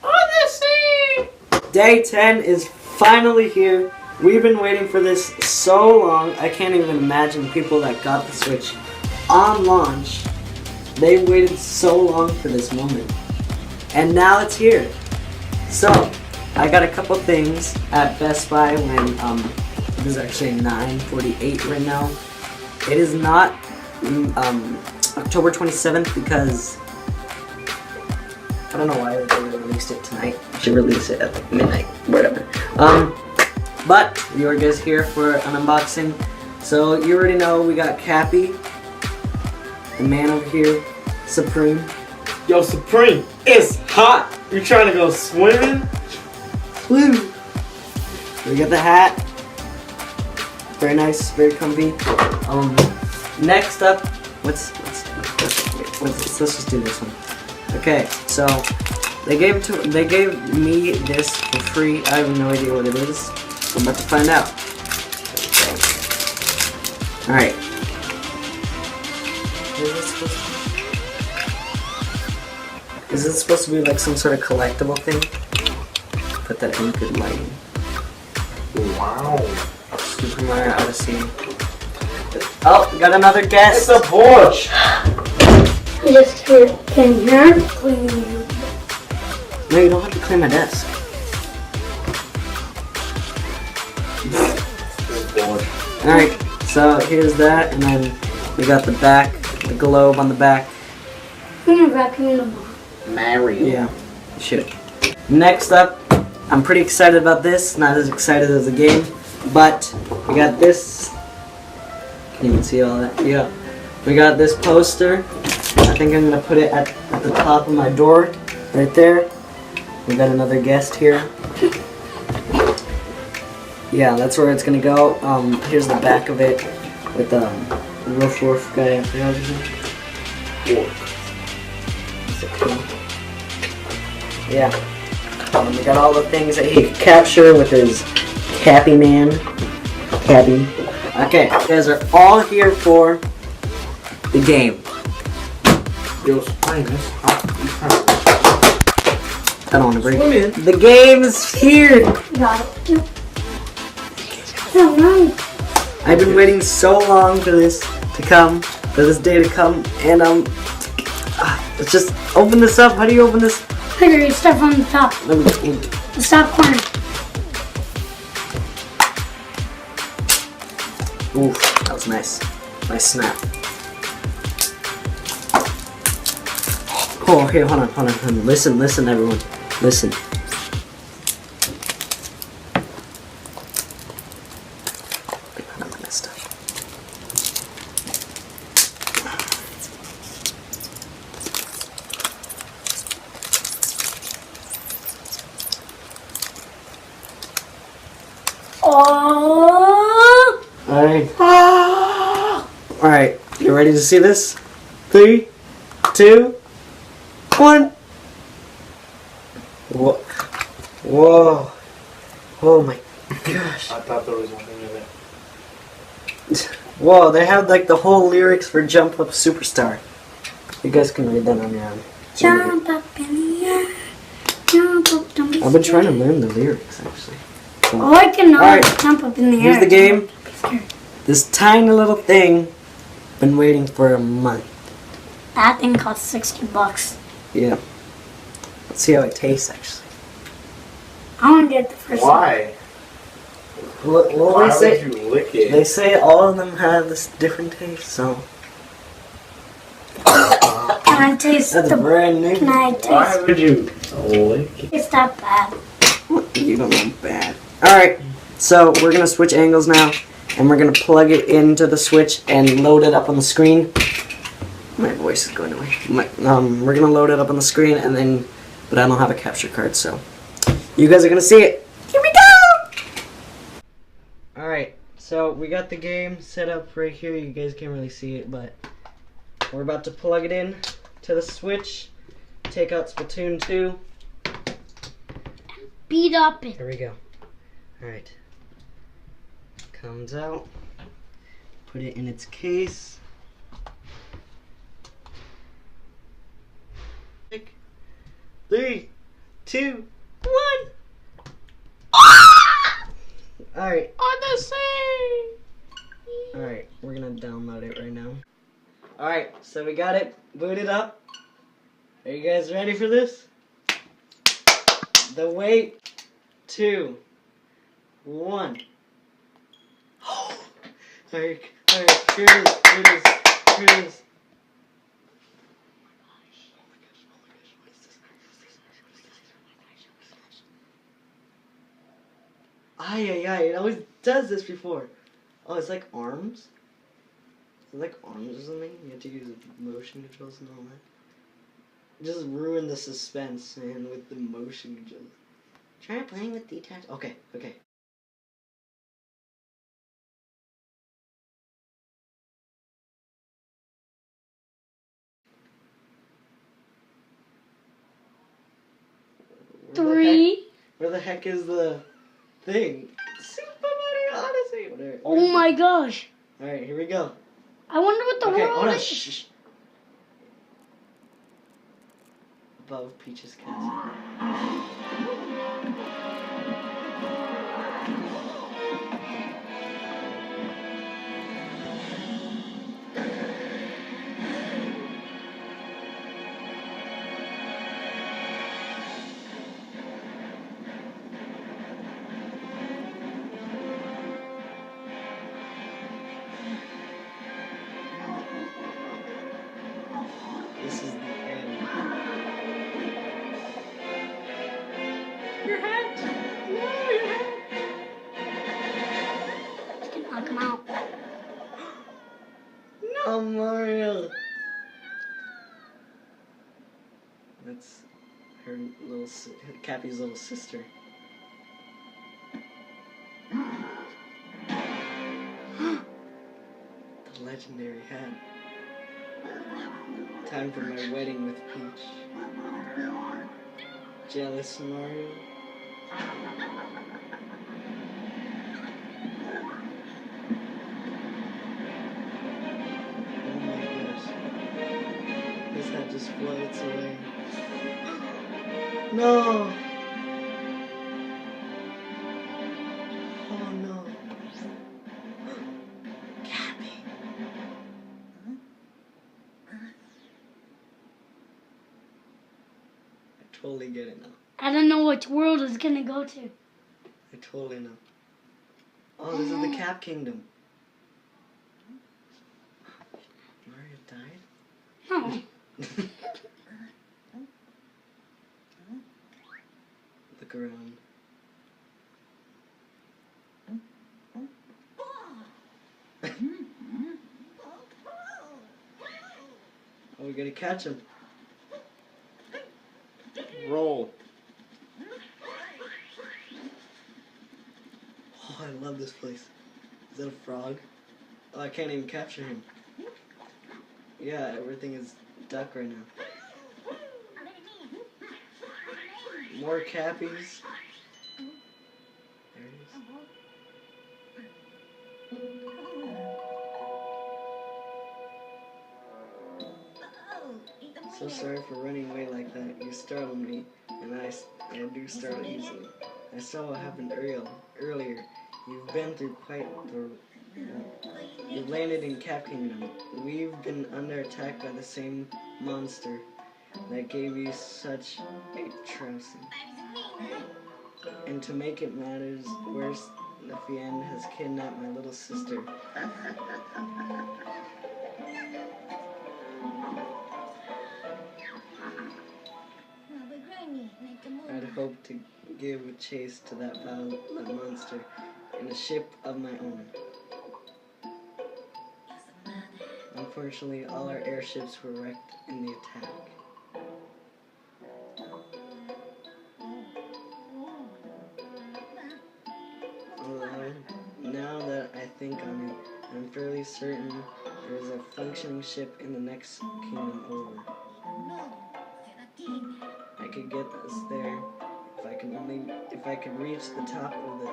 Odyssey! Day 10 is finally here. We've been waiting for this so long. I can't even imagine the people that got the Switch on launch. They waited so long for this moment. And now it's here. So, I got a couple things at Best Buy when it is actually 9:48 right now. It is not October 27th because I don't know why they released it tonight. I should release it at like midnight, whatever. But you are guys here for an unboxing. So you already know we got Cappy, the man over here, Supreme. Yo, Supreme, it's hot. You trying to go swimming? Woo! We got the hat. Very nice, very comfy. Next up, let's just do this one. Okay, so they gave me this for free. I have no idea what it is. I'm about to find out. All right. Is this supposed to be like some sort of collectible thing? Put that in good lighting. Wow. Super Mario Odyssey. Oh, we got another guest. It's a Porsche. I just came here to clean you. No, you don't have to clean my desk. Alright, so here's that, and then we got the back, the globe on the back. I'm gonna wrap you in a ball. Mario. Yeah, you should. Next up, I'm pretty excited about this. Not as excited as the game, but we got this. Can you even see all that? Yeah. We got this poster. I think I'm gonna put it at the top of my door, right there. We got another guest here. Yeah, that's where it's gonna go. Here's the back of it with the Wolf guy. I forgot his name. Yeah. We got all the things that he could capture with his Cappy man. Cappy. Okay, you guys are all here for the game. Yo, Supreme, it's hot. I don't want to break it. The game is here! Got it. Oh, no. I've been waiting so long for this to come, for this day to come, and let's just open this up. How do you open this? Figure you start from the top. Let me. The top corner. Oof, that was nice. Nice snap. Oh, okay, hold on. Listen, everyone. Listen. Oh! Alright. Alright, you ready to see this? 3, 2, 1. Whoa. Whoa. Oh my gosh. I thought there was nothing in it. Whoa, they have like the whole lyrics for Jump Up Superstar. You guys can read that on your own. Jump up in the air. Jump up, don't be I've been trying to scared. learn the lyrics actually. So, Oh, I can Alright. jump up in the air. here's the game. Don't be scared. This tiny little thing, been waiting for a month. That thing costs $60. Yeah. Let's see how it tastes actually. I want to get the first one. Why? Well, Why they say would you lick it? they say all of them have this different taste, so Can I taste that's the... brand new. Can I Why taste... would you lick it? It's that bad. You don't know bad. Alright, so we're gonna switch angles now, and we're gonna plug it into the Switch and load it up on the screen. My voice is going away. We're gonna load it up on the screen, and then, but I don't have a capture card, so you guys are gonna see it. Here we go! Alright, so we got the game set up right here. You guys can't really see it, but we're about to plug it in to the Switch, take out Splatoon 2. Beat up it. Here we go. Alright. Comes out. Put it in its case. 3, 2, 1. Alright. Odyssey! Alright, we're gonna download it right now. Alright, so we got it booted up. Are you guys ready for this? The wait. 2, 1. Alright, here it is, here it is, here it is. It always does this before. Oh, it's like arms? Is it like arms or something? You have to use motion controls and all that. Just ruin the suspense, man, with the motion controls. Try playing with detached. Okay. Where the heck is the thing? Super Mario Odyssey! Whatever. Oh my gosh. Alright, here we go. I wonder what the world hold on. is. Shh. Above Peach's castle. This is the end. Your hat! No, your hat! I'll come out. No, Mario! That's her little, Cappy's little sister. The legendary hat. Time for my wedding with Peach. Jealous, Mario? Oh my gosh. His hat just floats away. No! Oh no. Cappy. I totally get it now. I don't know which world it's gonna go to. I totally know. Oh, this is the Cap Kingdom. Mario died? No. Look around. Oh, we gotta catch him. Roll. Oh, I love this place. Is that a frog? Oh, I can't even capture him. Yeah, everything is duck right now. More Cappies. There it is. So sorry for running away like that. You startled me, and I do startle easily. I saw what happened earlier. You've been through quite the... You've landed in Cap Kingdom. We've been under attack by the same monster that gave you such a trouncing. And to make it matters worse, the Fiend has kidnapped my little sister. I'd hoped to give chase to that violent monster in a ship of my own. Unfortunately, all our airships were wrecked in the attack. Although, now that I think on it, I'm fairly certain there's a functioning ship in the next kingdom over. I could get us there if I could reach the top of the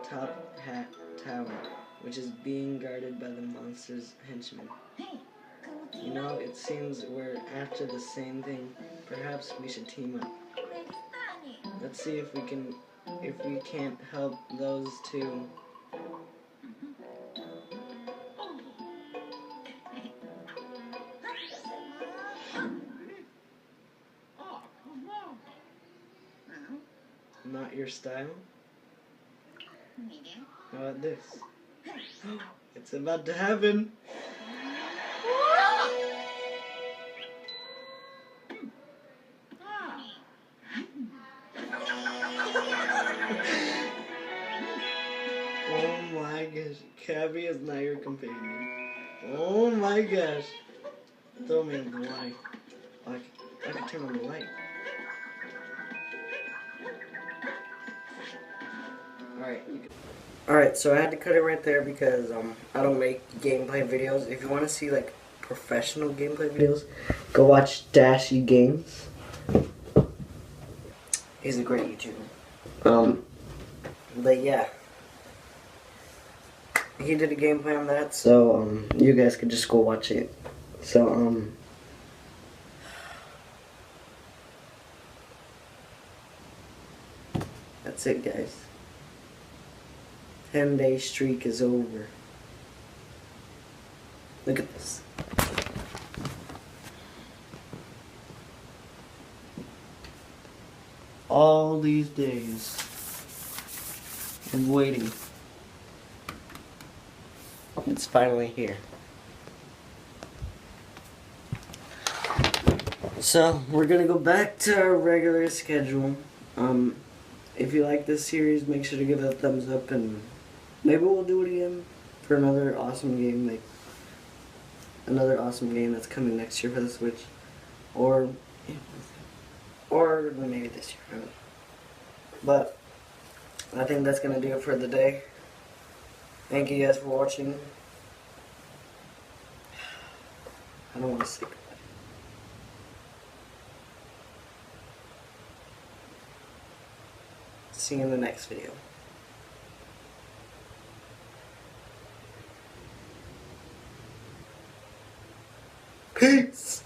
top hat tower, which is being guarded by the monster's henchmen. You know, it seems we're after the same thing. Perhaps we should team up. Let's see if we can't help those two. Not your style? How about this? It's about to happen! Oh my gosh, Cabby is not your companion. Oh my gosh. Throw me in the light. I can turn on the light. Alright, so I had to cut it right there because I don't make gameplay videos. If you want to see like professional gameplay videos, go watch Dashy Games. He's a great YouTuber. But yeah. He did a gameplay on that, so you guys could just go watch it. So that's it, guys. 10-day streak is over. Look at this. All these days of waiting. It's finally here. So, we're gonna go back to our regular schedule. If you like this series, make sure to give it a thumbs up, and maybe we'll do it again for another awesome game, like another awesome game that's coming next year for the Switch, or maybe this year. I don't know. But I think that's gonna do it for the day. Thank you guys for watching. I don't want to say goodbye. See you in the next video. Peace!